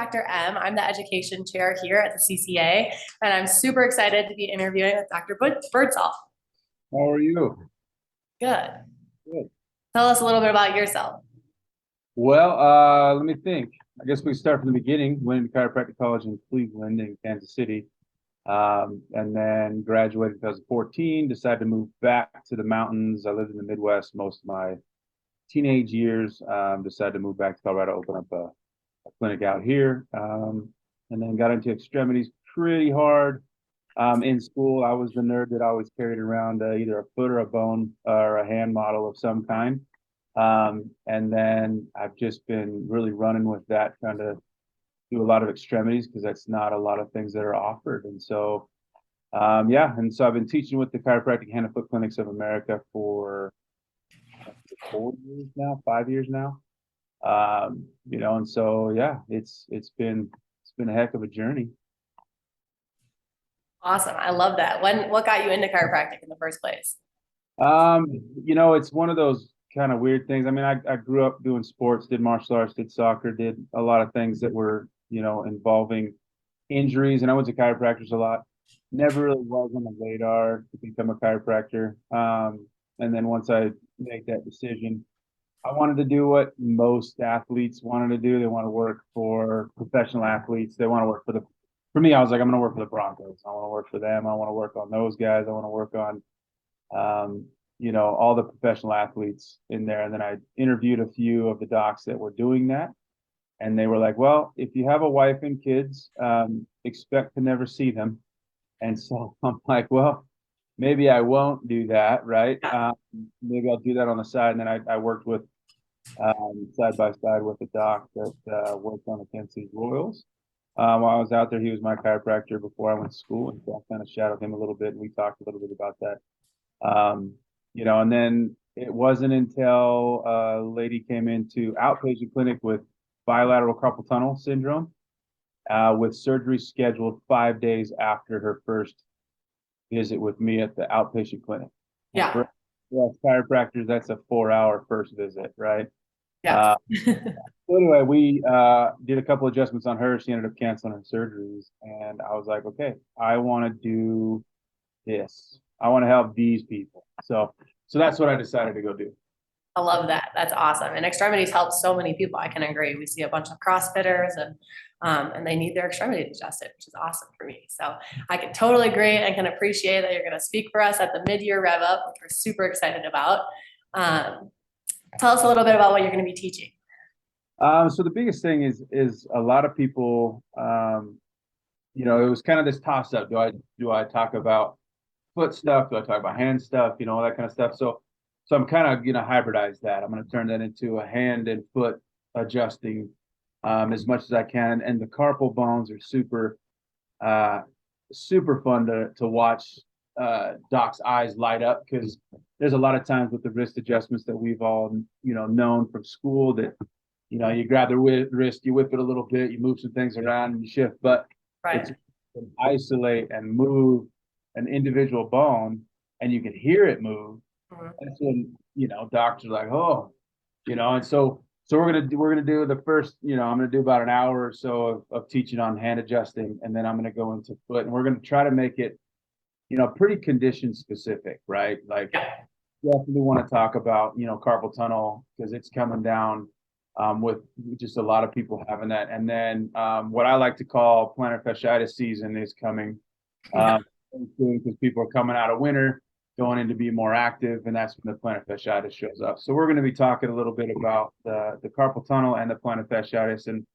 Dr. M. I'm the education chair here at the CCA, and I'm super excited to be interviewing with Dr. Birdsall. How are you? Good. Good. Tell us a little bit about yourself. Well, let me think. I guess we start from the beginning. Went into chiropractic college in Cleveland and Kansas City, and then graduated in 2014. Decided to move back to the mountains. I lived in the Midwest most of my teenage years. Decided to move back to Colorado, open up a clinic out here, and then got into extremities pretty hard. In school, I was the nerd that always carried around either a foot or a bone or a hand model of some kind. And then I've just been really running with that, trying to do a lot of extremities because that's not a lot of things that are offered. And so, yeah, and so I've been teaching with the Chiropractic Hand and Foot Clinics of America for 4 years now, 5 years now. And so yeah, it's been a heck of a journey. Awesome. I love that. What got you into chiropractic in the first place? It's one of those kind of weird things. I mean, I grew up doing sports, did martial arts, did soccer, did a lot of things that were, involving injuries, and I went to chiropractors a lot. Never really was on the radar to become a chiropractor. And then once I made that decision, I wanted to do what most athletes wanted to do. They want to work for professional athletes. They want to work for me, I was like, I'm going to work for the Broncos. I want to work for them. I want to work on those guys. I want to work on, all the professional athletes in there. And then I interviewed a few of the docs that were doing that. And they were like, well, if you have a wife and kids, expect to never see them. And so I'm like, well, maybe I won't do that, right? Maybe I'll do that on the side. And then I worked with side by side with a doc that worked on the Kansas City Royals. While I was out there, he was my chiropractor before I went to school, and so I kind of shadowed him a little bit, and we talked a little bit about that. And then it wasn't until a lady came into outpatient clinic with bilateral carpal tunnel syndrome, with surgery scheduled 5 days after her first visit with me at the outpatient clinic. Yeah. For us chiropractors, that's a 4-hour first visit, right? Yeah. So anyway, we did a couple adjustments on her. She ended up canceling her surgeries, and I was like, okay, I want to do this. I want to help these people. So that's what I decided to go do. I love that. That's awesome. And extremities help so many people. I can agree. We see a bunch of CrossFitters and they need their extremities adjusted, which is awesome for me. So I can totally agree and can appreciate that you're going to speak for us at the Mid-Year REV Up, which we're super excited about. Tell us a little bit about what you're going to be teaching. So the biggest thing is a lot of people, it was kind of this toss up. Do I talk about foot stuff? Do I talk about hand stuff? All that kind of stuff. So I'm kind of hybridize that. I'm going to turn that into a hand and foot adjusting as much as I can. And the carpal bones are super fun to watch Doc's eyes light up, because there's a lot of times with the wrist adjustments that we've all known from school that you grab the wrist, you whip it a little bit, you move some things around and you shift, but Right. It's isolate and move an individual bone, and you can hear it move. That's when docs are like, oh, and so we're gonna do the first, I'm gonna do about an hour or so of teaching on hand adjusting, and then I'm gonna go into foot, and we're gonna try to make it pretty condition specific, right? Like, definitely want to talk about carpal tunnel, because it's coming down with just a lot of people having that. And then what I like to call plantar fasciitis season is coming, because people are coming out of winter, going in to be more active, and that's when the plantar fasciitis shows up. So we're going to be talking a little bit about the carpal tunnel and the plantar fasciitis, and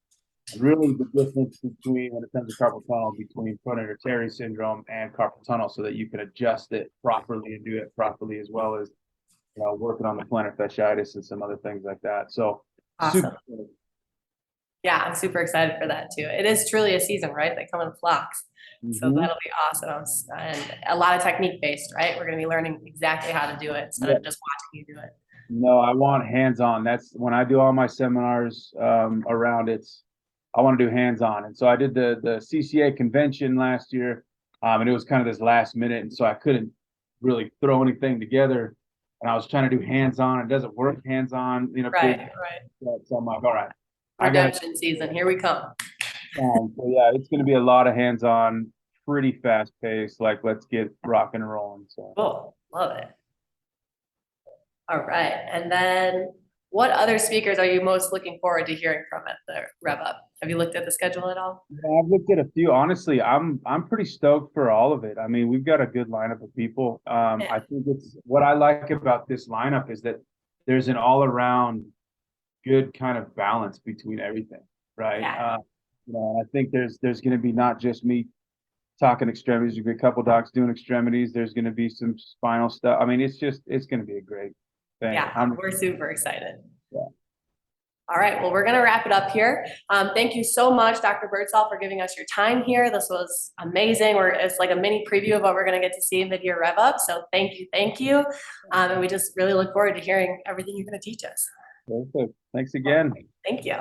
really the difference between, when it comes to carpal tunnel, between pronator teres syndrome and carpal tunnel, so that you can adjust it properly and do it properly, as well as working on the plantar fasciitis and some other things like that. So Awesome. Yeah, I'm super excited for that too. It is truly a season, right? They come in flocks. So that'll be awesome. And a lot of technique based, right? We're going to be learning exactly how to do it instead of just watching you do it. No, I want hands-on. That's when I do all my seminars around it. I want to do hands-on. And so I did the CCA convention last year, and it was kind of this last minute, and so I couldn't really throw anything together. And I was trying to do hands-on. It doesn't work hands-on, Right. So I'm like, all right, redemption season, here we come. So yeah, it's going to be a lot of hands-on, pretty fast paced. Like, let's get rock and rolling. So Cool, love it. All right, and then what other speakers are you most looking forward to hearing from at the Rev Up? Have you looked at the schedule at all? yeah, I've looked at a few. Honestly, I'm pretty stoked for all of it. I mean, we've got a good lineup of people. Yeah. I think it's what I like about this lineup is that there's an all-around good kind of balance between everything, right? Yeah. I think there's going to be not just me talking extremities. There's going to be a couple docs doing extremities. There's going to be some spinal stuff. I mean, it's going to be a great thing. Yeah, we're super excited. Yeah. All right, well, we're gonna wrap it up here. Thank you so much, Dr. Birdsall, for giving us your time here. This was amazing. It's like a mini preview of what we're gonna get to see in Mid-Year Rev Up. So thank you, thank you. And we just really look forward to hearing everything you're gonna teach us. Perfect. Thanks again. Thank you.